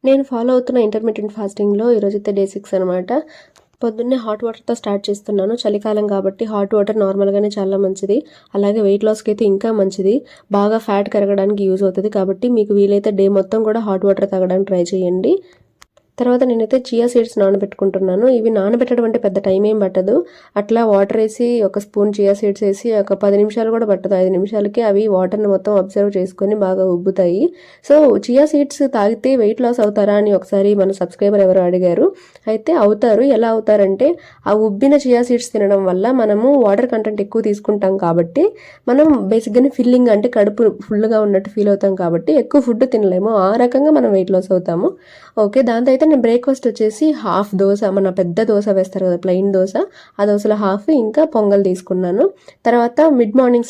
నేను ఫాలో అవుతున్న ఇంటర్మీడియట్ ఫాస్టింగ్లో ఈరోజైతే డే 6 అనమాట. పొద్దున్నే హాట్ వాటర్తో స్టార్ట్ చేస్తున్నాను. చలికాలం కాబట్టి హాట్ వాటర్ నార్మల్గానే చాలా మంచిది. అలాగే వెయిట్ లాస్కి అయితే ఇంకా మంచిది. బాగా ఫ్యాట్ కరగడానికి యూజ్ అవుతుంది. కాబట్టి మీకు వీలైతే డే మొత్తం కూడా హాట్ వాటర్ తాగడానికి ట్రై చేయండి. తర్వాత నేనైతే చియా సీడ్స్ నానబెట్టుకుంటున్నాను. ఇవి నానబెట్టడం అంటే పెద్ద టైం ఏం పట్టదు. అట్లా వాటర్ వేసి ఒక స్పూన్ చియా సీడ్స్ వేసి ఒక 10 నిమిషాలు కూడా పట్టదు. 5 నిమిషాలకి అవి వాటర్ని మొత్తం అబ్జర్వ్ చేసుకొని బాగా ఉబ్బుతాయి. సో చియా సీడ్స్ తాగితే వెయిట్ లాస్ అవుతారా అని ఒకసారి మన సబ్స్క్రైబర్ ఎవరు అడిగారు. అయితే అవుతారు. ఎలా అవుతారంటే ఆ ఉబ్బిన చియా సీడ్స్ తినడం వల్ల మనము వాటర్ కంటెంట్ ఎక్కువ తీసుకుంటాం కాబట్టి మనం బేసిక్గానే ఫిల్లింగ్ అంటే కడుపు ఫుల్గా ఉన్నట్టు ఫీల్ అవుతాం కాబట్టి ఎక్కువ ఫుడ్ తినలేము. ఆ రకంగా మనం వెయిట్ లాస్ అవుతాము. ఓకే, దాంతో అయితే నేను బ్రేక్ఫాస్ట్ వచ్చేసి హాఫ్ దోశ, మన పెద్ద దోశ వేస్తారు కదా ప్లెయిన్ దోశ, ఆ దోశలో హాఫ్ ఇంకా పొంగల్ తీసుకున్నాను. తర్వాత మార్నింగ్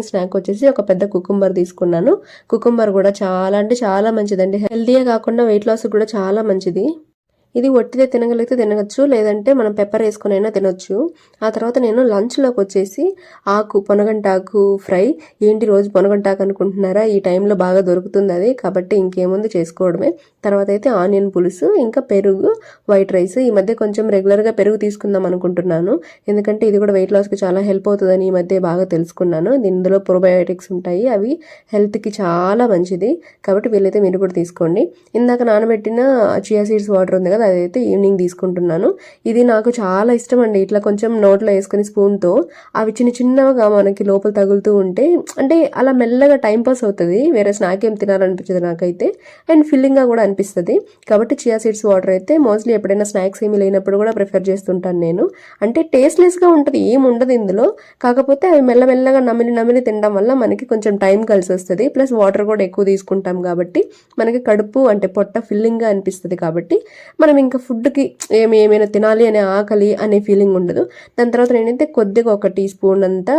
స్నాక్ వచ్చేసి ఒక పెద్ద కుకుంబర్ తీసుకున్నాను. కుకుంబర్ కూడా చాలా అంటే చాలా మంచిదండి. హెల్తీయే కాకుండా వెయిట్ లాస్ కూడా చాలా మంచిది. ఇది ఒట్టిదే తినగలిగితే తినవచ్చు, లేదంటే మనం పెప్పర్ వేసుకుని అయినా తినొచ్చు. ఆ తర్వాత నేను లంచ్లోకి వచ్చేసి పొనగంటాకు ఫ్రై. ఏంటి రోజు పొనగంటాకు అనుకుంటున్నారా? ఈ టైంలో బాగా దొరుకుతుంది అది, కాబట్టి ఇంకేముంది చేసుకోవడమే. తర్వాత అయితే ఆనియన్ పులుసు, ఇంకా పెరుగు, వైట్ రైస్. ఈ మధ్య కొంచెం రెగ్యులర్గా పెరుగు తీసుకుందాం అనుకుంటున్నాను, ఎందుకంటే ఇది కూడా వెయిట్ లాస్కి చాలా హెల్ప్ అవుతుందని ఈ మధ్య బాగా తెలుసుకున్నాను. ఇందులో ప్రోబయోటిక్స్ ఉంటాయి, అవి హెల్త్కి చాలా మంచిది. కాబట్టి వీలైతే మీరు కూడా తీసుకోండి. ఇందాక నానబెట్టిన చియా సీడ్స్ వాటర్ ఉంది కదా, అదైతే ఈవినింగ్ తీసుకుంటున్నాను. ఇది నాకు చాలా ఇష్టం అండి. ఇట్లా కొంచెం నోట్లో వేసుకుని స్పూన్తో అవి చిన్న చిన్నగా మనకి లోపల తగులుతూ ఉంటే అంటే అలా మెల్లగా టైంపాస్ అవుతుంది. వేరే స్నాక్ ఏం తినాలనిపించదు నాకైతే, అండ్ ఫిల్లింగ్గా కూడా అనిపిస్తుంది. కాబట్టి చియా సీడ్స్ వాటర్ అయితే మోస్ట్లీ ఎప్పుడైనా స్నాక్స్ ఏమి లేనప్పుడు కూడా ప్రిఫర్ చేస్తుంటాను నేను. అంటే టేస్ట్లెస్గా ఉంటుంది, ఏం ఉండదు ఇందులో. కాకపోతే అవి మెల్లమెల్లగా నమిలి తినడం వల్ల మనకి కొంచెం టైం కలిసి వస్తుంది. ప్లస్ వాటర్ కూడా ఎక్కువ తీసుకుంటాం కాబట్టి మనకి కడుపు అంటే పొట్ట ఫిల్లింగ్గా అనిపిస్తుంది. కాబట్టి మనం ఇంకా ఫుడ్కి ఏమైనా తినాలి అనే ఆకలి అనే ఫీలింగ్ ఉండదు. దాని తర్వాత నేనైతే కొద్దిగా ఒక టీ స్పూన్ అంతా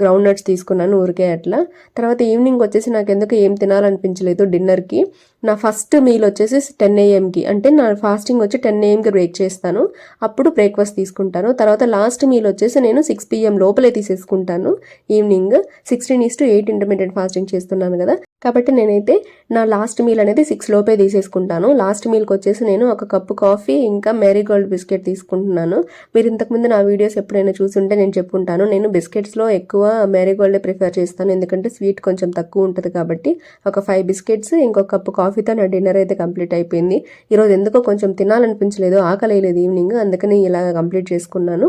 గ్రౌండ్ నట్స్ తీసుకున్నాను ఊరికే అట్లా. తర్వాత ఈవినింగ్ వచ్చేసి నాకు ఎందుకు ఏం తినాలనిపించలేదు డిన్నర్కి. నా ఫస్ట్ మీల్ వచ్చేసి 10 AM అంటే నా ఫాస్టింగ్ వచ్చి 10 AM బ్రేక్ చేస్తాను, అప్పుడు బ్రేక్ఫాస్ట్ తీసుకుంటాను. తర్వాత లాస్ట్ మీల్ వచ్చేసి నేను 6 PM లోపలే తీసేసుకుంటాను. ఈవినింగ్ 16:8 ఇంటర్మీడియట్ ఫాస్టింగ్ చేస్తున్నాను కదా, కాబట్టి నేనైతే నా లాస్ట్ మీల్ అనేది 6 లోపే తీసేసుకుంటాను. లాస్ట్ మీల్కి వచ్చేసి నేను ఒక కప్పు కాఫీ ఇంకా మేరీగోల్డ్ బిస్కెట్ తీసుకుంటున్నాను. మీరు ఇంతకుముందు నా వీడియోస్ ఎప్పుడైనా చూసుంటే నేను చెప్పుంటాను. నేను బిస్కెట్స్లో ఎక్కువ మేరీగోల్డే ప్రిఫర్ చేస్తాను, ఎందుకంటే స్వీట్ కొంచెం తక్కువ ఉంటుంది కాబట్టి. ఒక 5 బిస్కెట్స్ ఇంకొక కప్పు కాఫీతో నా డిన్నర్ అయితే కంప్లీట్ అయిపోయింది. ఈరోజు ఎందుకో కొంచెం తినాలనిపించలేదు, ఆకలేదు ఈవినింగ్, అందుకని ఇలా కంప్లీట్ చేసుకున్నాను.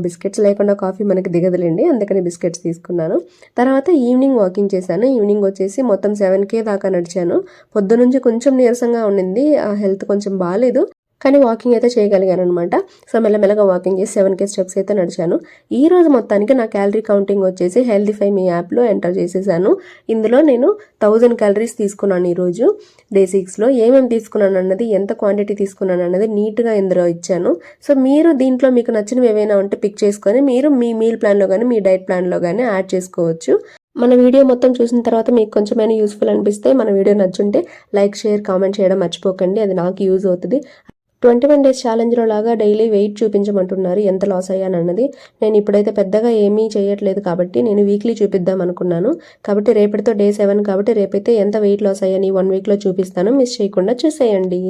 బిస్కెట్స్ లేకుండా కాఫీ మనకి దిగదులేండి, అందుకని బిస్కెట్స్ తీసుకున్నాను. తర్వాత ఈవినింగ్ వాకింగ్ చేశాను. ఈవినింగ్ వచ్చేసి మొత్తం 7K దాకా నడిచాను. పొద్దునుంచి కొంచెం నీరసంగా ఉండింది, హెల్త్ కొంచెం బాగాలేదు, కానీ వాకింగ్ అయితే చేయగలిగాను అనమాట. సో మెల్లమెల్లగా వాకింగ్ చేసి 7K స్టెప్స్ అయితే నడిచాను. ఈ రోజు మొత్తానికి నా క్యాలరీ కౌంటింగ్ వచ్చేసి హెల్తీఫై మీ యాప్లో ఎంటర్ చేసేసాను. ఇందులో నేను 1000 క్యాలరీస్ తీసుకున్నాను ఈరోజు డే 6లో. ఏమేమి తీసుకున్నాను అన్నది, ఎంత క్వాంటిటీ తీసుకున్నాను అన్నది నీట్గా ఇందులో ఇచ్చాను. సో మీరు దీంట్లో మీకు నచ్చినవి ఏవైనా ఉంటే పిక్ చేసుకొని మీరు మీ మీల్ ప్లాన్లో కానీ మీ డైట్ ప్లాన్లో కానీ యాడ్ చేసుకోవచ్చు. మన వీడియో మొత్తం చూసిన తర్వాత మీకు కొంచెమైనా యూస్ఫుల్ అనిపిస్తే, మన వీడియో నచ్చుంటే లైక్, షేర్, కామెంట్ చేయడం మర్చిపోకండి, అది నాకు యూజ్ అవుతుంది. 21 డేస్ ఛాలెంజ్లో లాగా డైలీ వెయిట్ చూపించమంటున్నారు, ఎంత లాస్ అయ్యానన్నది. నేను ఇప్పుడైతే పెద్దగా ఏమీ చేయట్లేదు కాబట్టి నేను వీక్లీ చూపిద్దాం అనుకున్నాను. కాబట్టి రేపటితో డే 7 కాబట్టి రేపైతే ఎంత వెయిట్ లాస్ అయ్యాను ఈ 1 వీక్లో చూపిస్తాను, మిస్ చేయకుండా చూసేయండి.